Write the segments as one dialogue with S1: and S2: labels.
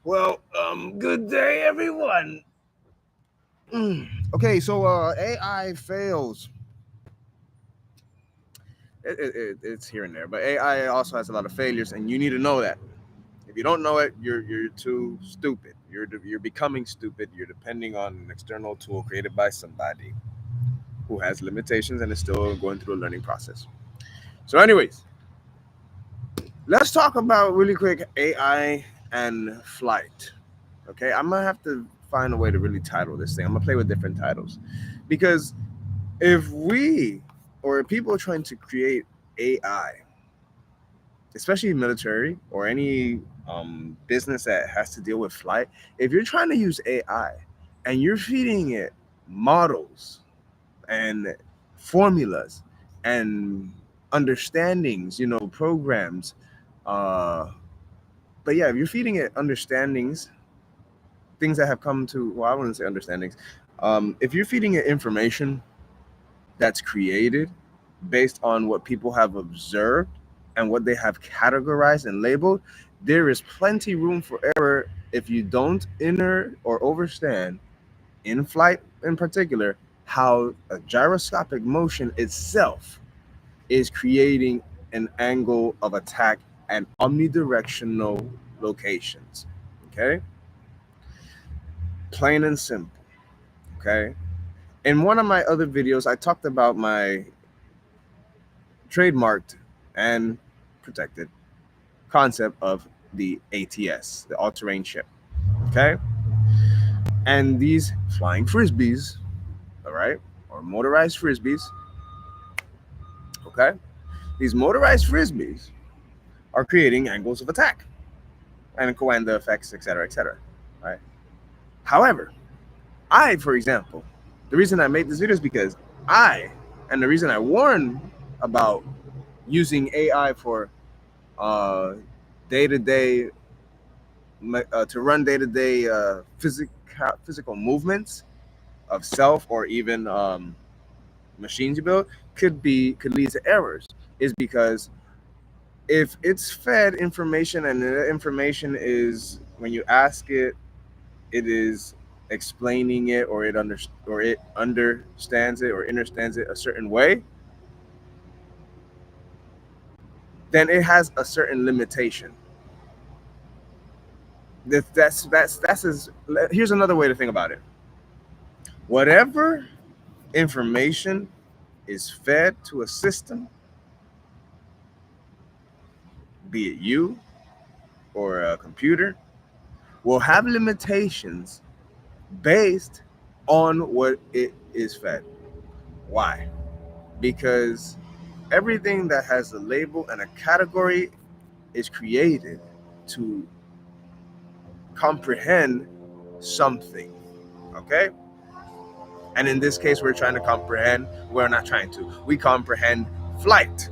S1: Well, good day, everyone. Okay, so AI fails. It's here and there, but AI also has a lot of failures, and you need to know that. If you don't know it, you're too stupid. You're becoming stupid. You're depending on an external tool created by somebody who has limitations and is still going through a learning process. So, anyways, let's talk about really quick AI and flight. Okay, I'm gonna have to find a way to really title this thing. I'm gonna play with different titles because if we or people trying to create AI, especially military or any business that has to deal with flight, if you're trying to use AI and you're feeding it models and formulas and understandings, programs, uh, but yeah, if you're feeding it understandings, things that have come to, well, I wouldn't say understandings. If you're feeding it information that's created based on what people have observed and what they have categorized and labeled, there is plenty room for error if you don't inner or understand, in flight in particular, how a gyroscopic motion itself is creating an angle of attack at omnidirectional locations. Okay? Plain and simple. Okay? In one of my other videos, I talked about my trademarked and protected concept of the ATS, the all terrain ship. Okay. And these flying frisbees, all right, or motorized frisbees, okay, these motorized frisbees are creating angles of attack and coanda effects, etc., etc. Right. However, for example, the reason I made this video is because and the reason I warn about using AI for uh, day to day to run day to day physical movements of self or even machines you build could lead to errors is because if it's fed information and the information is when you ask it, it is explaining it or it understands it or understands it a certain way, then it has a certain limitation. That's here's another way to think about it. Whatever information is fed to a system, be it you or a computer, will have limitations based on what it is fed. Why? Because everything that has a label and a category is created to comprehend something. Okay? And in this case, we're not trying to, we comprehend flight.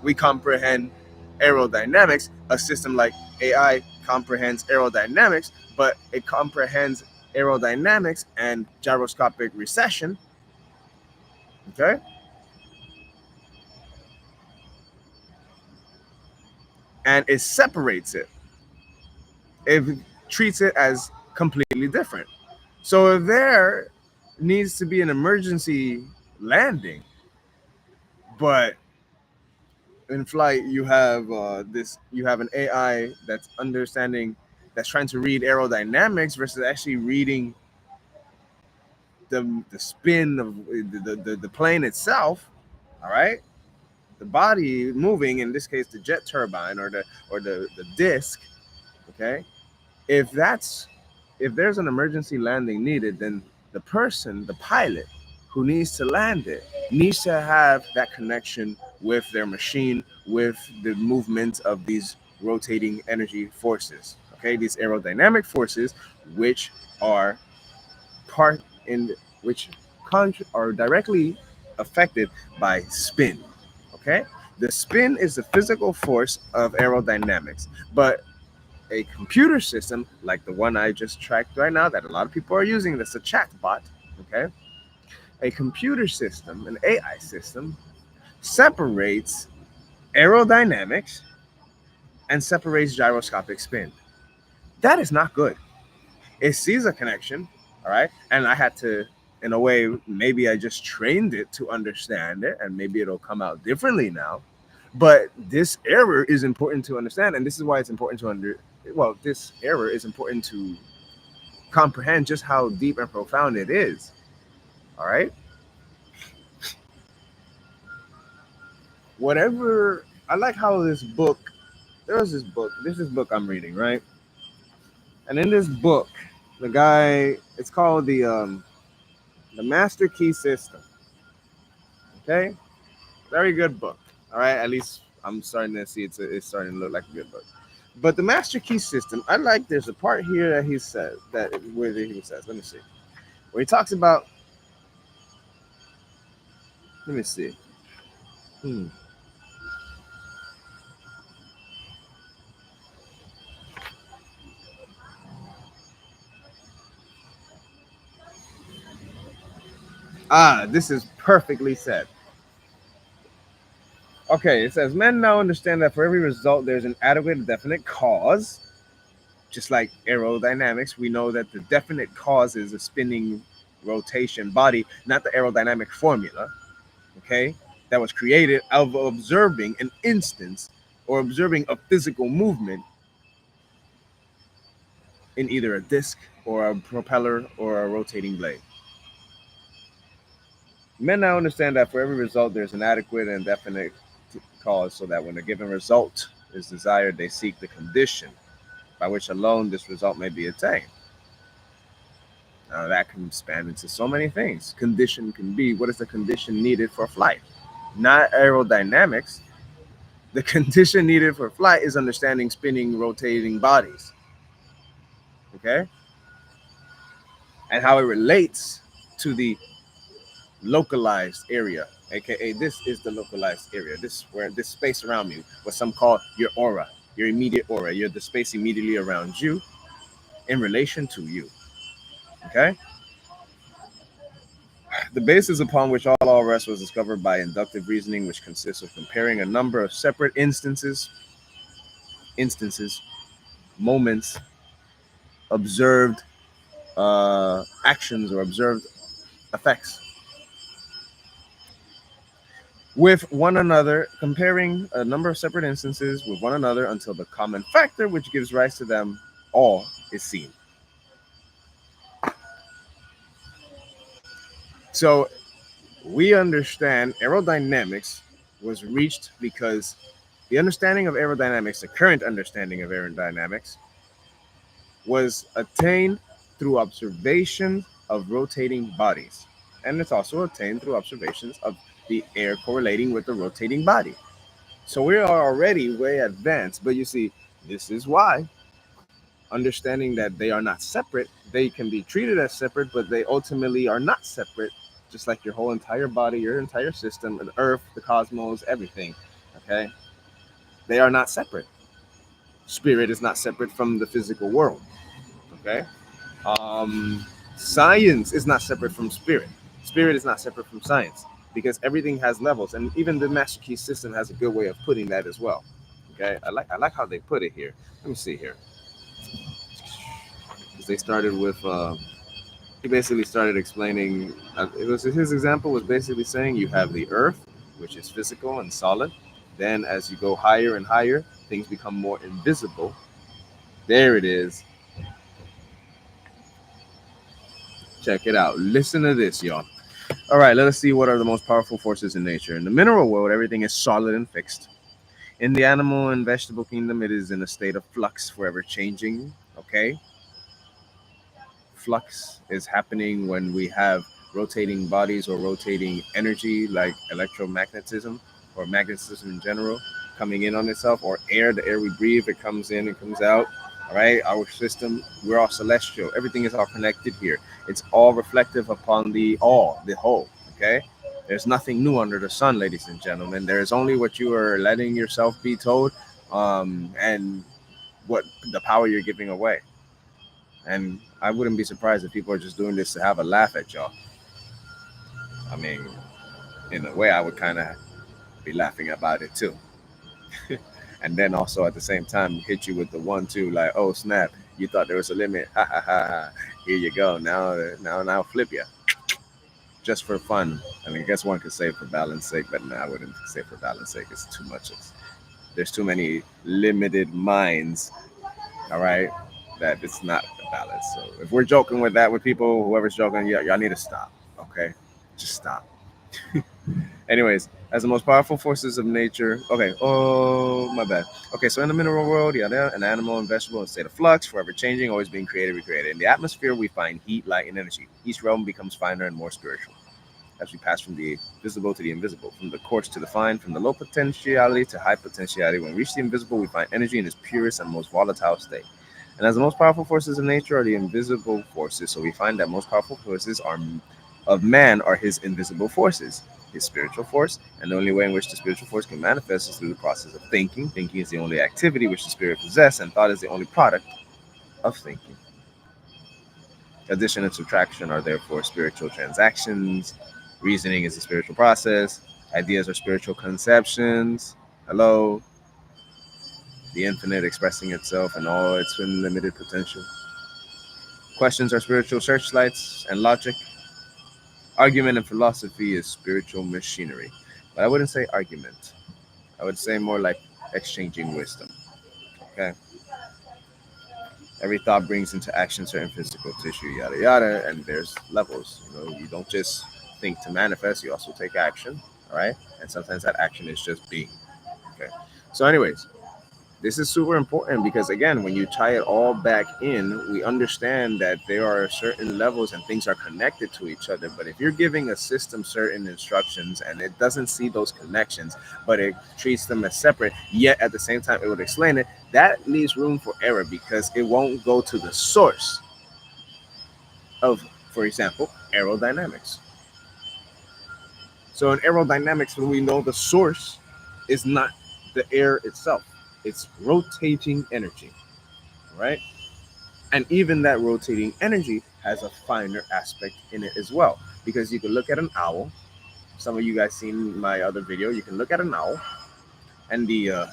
S1: We comprehend aerodynamics. A system like AI comprehends aerodynamics, but it comprehends aerodynamics and gyroscopic recession. Okay, and it separates it. It treats it as completely different. So if there needs to be an emergency landing, but in flight you have an AI that's trying to read aerodynamics versus actually reading the spin of the plane itself. All right, the body moving, in this case the jet turbine or the disc. Okay, if that's if there's an emergency landing needed, then the pilot who needs to land it needs to have that connection with their machine, with the movement of these rotating energy forces. Okay, these aerodynamic forces, which are part in which are directly affected by spin. Okay, the spin is the physical force of aerodynamics, but a computer system like the one I just tracked right now that a lot of people are using, that's a chat bot. Okay, a computer system, an AI system, separates aerodynamics and separates gyroscopic spin. That is not good. It sees a connection, all right, and I had to, in a way, maybe I just trained it to understand it, and maybe it'll come out differently now. But this error is important to understand, and this is why it's important to well, this error is important to comprehend just how deep and profound it is. All right. Whatever, I like how this book, there's this book, this is book I'm reading, right? And in this book, the guy, it's called the Master Key System. Okay, very good book. All right, at least I'm starting to see it's starting to look like a good book. But the Master Key System, I like. There's a part here that he says that where he says, let me see, where he talks about. Let me see. Hmm. Ah, this is perfectly said. Okay, it says men now understand that for every result there's an adequate and definite cause. Just like aerodynamics, we know that the definite cause is a spinning rotation body, not the aerodynamic formula, okay, that was created out of observing an instance or observing a physical movement in either a disc or a propeller or a rotating blade. Men now understand that for every result, there's an adequate and definite cause, so that when a given result is desired, they seek the condition by which alone this result may be attained. Now, that can span into so many things. Condition can be, what is the condition needed for flight? Not aerodynamics. The condition needed for flight is understanding spinning, rotating bodies, okay? And how it relates to the localized area, aka this is the localized area. This where this space around me, what some call your aura, your immediate aura. You're the space immediately around you in relation to you. Okay? The basis upon which all rest was discovered by inductive reasoning, which consists of comparing a number of separate instances, moments, observed actions or observed effects with one another, comparing a number of separate instances with one another until the common factor which gives rise to them all is seen. So we understand aerodynamics was reached because the understanding of aerodynamics, the current understanding of aerodynamics, was attained through observation of rotating bodies. And it's also attained through observations of the air correlating with the rotating body. So we are already way advanced. But you see, this is why understanding that they are not separate, they can be treated as separate, but they ultimately are not separate, just like your whole entire body, your entire system, the earth, the cosmos, everything. Okay? They are not separate. Spirit is not separate from the physical world. Okay? Um, Science is not separate from spirit. Spirit is not separate from science because everything has levels, and even the master key system has a good way of putting that as well. Okay, I like how they put it here. Let me see here. Because they started with he basically started explaining. It was his example was basically saying you have the earth, which is physical and solid. Then as you go higher and higher, things become more invisible. There it is. Check it out. Listen to this, y'all. All right, let us see what are the most powerful forces in nature. In the mineral world, everything is solid and fixed. In the animal and vegetable kingdom, it is in a state of flux, forever changing. Okay, flux is happening when we have rotating bodies or rotating energy like electromagnetism or magnetism in general coming in on itself, or air, the air we breathe, it comes in and comes out. All right, our system, we're all celestial. Everything is all connected here. It's all reflective upon the all, the whole. Okay, there's nothing new under the sun, ladies and gentlemen. There is only what you are letting yourself be told, and what the power you're giving away. And I wouldn't be surprised if people are just doing this to have a laugh at y'all. I mean, in a way, I would kind of be laughing about it too. And then also at the same time, hit you with the one, two, like, oh, snap, You thought there was a limit. Ha ha ha ha. Here you go. Now flip you. Just for fun. I mean, I guess one could say for balance sake, but no, I wouldn't say for balance sake. It's too much. There's too many limited minds, all right, that it's not a balance. So if we're joking with that with people, whoever's joking, y'all need to stop, okay? Just stop. Anyways, as the most powerful forces of nature. Okay. Oh, my bad. Okay, so in the mineral world, an animal and vegetable in a state of flux, forever changing, always being created, recreated. In the atmosphere, we find heat, light, and energy. Each realm becomes finer and more spiritual as we pass from the visible to the invisible, from the coarse to the fine, from the low potentiality to high potentiality. When we reach the invisible, we find energy in its purest and most volatile state. And as the most powerful forces of nature are the invisible forces, so we find that most powerful forces are of man are his invisible forces, his spiritual force, and the only way in which the spiritual force can manifest is through the process of thinking. Thinking is the only activity which the spirit possesses, and thought is the only product of thinking. Addition and subtraction are therefore spiritual transactions. Reasoning is a spiritual process. Ideas are spiritual conceptions. Hello, the infinite expressing itself in all its unlimited potential. Questions are spiritual searchlights and logic. Argument and philosophy is spiritual machinery. But I wouldn't say argument. I would say more like exchanging wisdom. Okay. Every thought brings into action certain physical tissue, yada yada, and there's levels. You don't just think to manifest, you also take action. All right. And sometimes that action is just being. Okay. So, anyways, this is super important because again, when you tie it all back in, we understand that there are certain levels and things are connected to each other. But if you're giving a system certain instructions and it doesn't see those connections, but it treats them as separate, yet at the same time it would explain it, that leaves room for error because it won't go to the source of, for example, aerodynamics. So in aerodynamics, when we know the source is not the air itself, it's rotating energy, right? And even that rotating energy has a finer aspect in it as well. Because you can look at an owl. Some of you guys seen my other video. You can look at an owl and the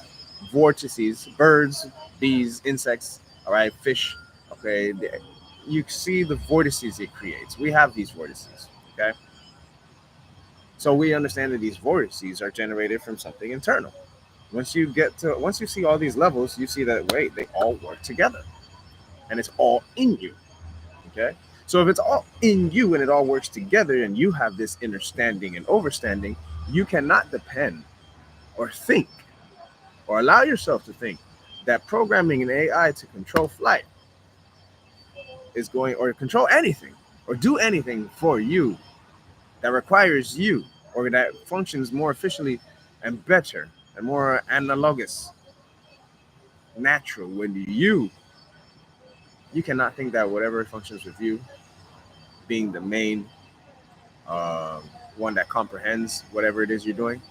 S1: vortices, birds, bees, insects, all right, fish, okay. You see the vortices it creates. We have these vortices, okay. So we understand that these vortices are generated from something internal. Once you see all these levels, you see that wait, they all work together, and it's all in you. Okay. So if it's all in you and it all works together and you have this understanding and overstanding, you cannot depend or think or allow yourself to think that programming an AI to control flight is going or control anything or do anything for you that requires you or that functions more efficiently and better and more analogous, natural when you cannot think that whatever functions with you being the main um, one that comprehends whatever it is you're doing,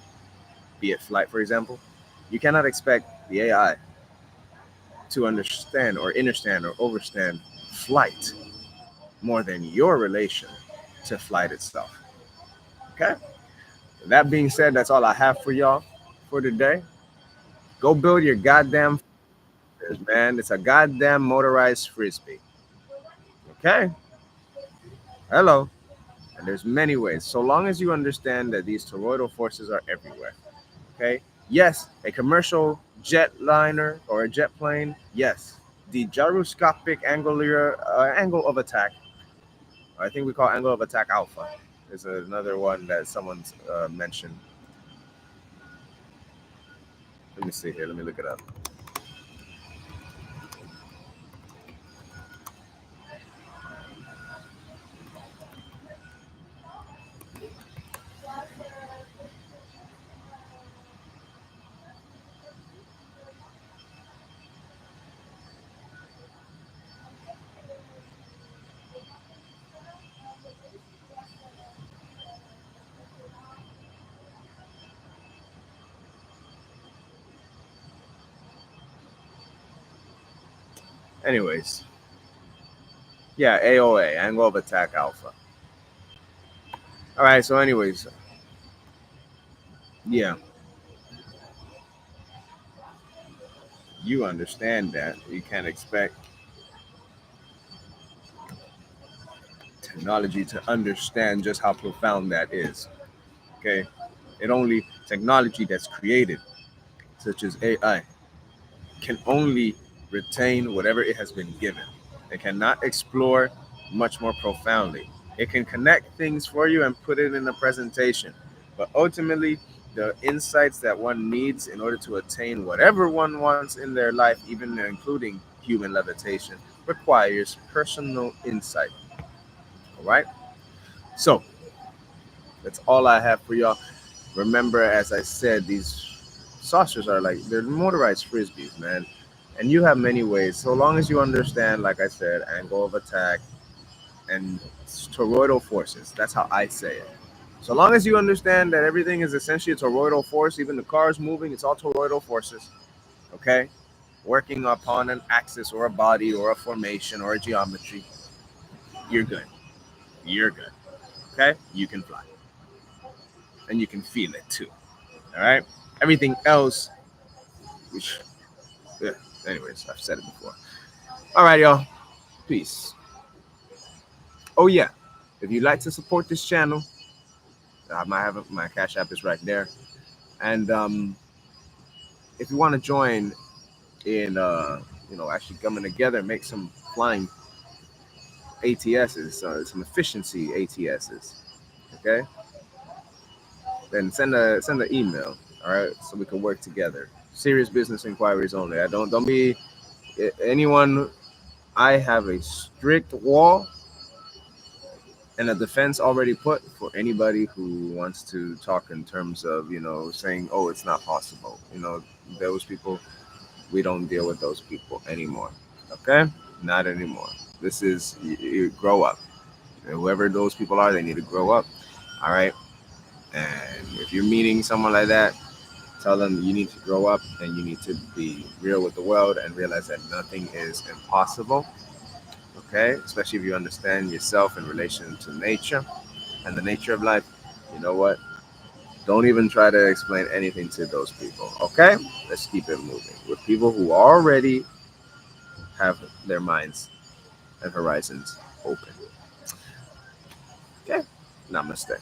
S1: be it flight, for example, you cannot expect the AI to understand or overstand flight more than your relation to flight itself. Okay? That being said, that's all I have for y'all for today. Go build your goddamn man. It's a goddamn motorized frisbee. Okay? Hello. And there's many ways. So long as you understand that these toroidal forces are everywhere. Okay. Yes, a commercial jet liner or a jet plane. Yes, the gyroscopic angle of attack. I think we call angle of attack alpha. Is another one that someone's mentioned. Let me see here. Let me look it up. Anyways, yeah, AOA, angle of attack alpha. All right. So, anyways, yeah, you understand that you can't expect technology to understand just how profound that is. Okay, it only technology that's created, such as AI, can only retain whatever it has been given. It cannot explore much more profoundly. It can connect things for you and put it in a presentation. But ultimately, the insights that one needs in order to attain whatever one wants in their life, even including human levitation, requires personal insight. All right? So, that's all I have for y'all. Remember, as I said, these saucers are like they're motorized frisbees, man. And you have many ways, so long as you understand, like I said, angle of attack and toroidal forces. That's how I say it. So long as you understand that everything is essentially a toroidal force, even the cars moving, it's all toroidal forces. Okay, working upon an axis or a body or a formation or a geometry, you're good. You're good. Okay, you can fly and you can feel it too. All right. Everything else, which, yeah. Anyways, I've said it before. All right, y'all. Peace. Oh yeah, if you'd like to support this channel, I might have my Cash App is right there. And if you want to join in, actually coming together and make some flying ATSs, some efficiency ATSs, okay? Then send an email, all right, so we can work together. Serious business inquiries only. I don't be anyone. I have a strict wall and a defense already put for anybody who wants to talk in terms of saying, oh, it's not possible. Those people, we don't deal with those people anymore. Okay, not anymore. This is you grow up. Whoever those people are, they need to grow up. All right. And if you're meeting someone like that, tell them you need to grow up and you need to be real with the world and realize that nothing is impossible. Okay, especially if you understand yourself in relation to nature and the nature of life. You know what? Don't even try to explain anything to those people. Okay, let's keep it moving with people who already have their minds and horizons open. Okay, namaste.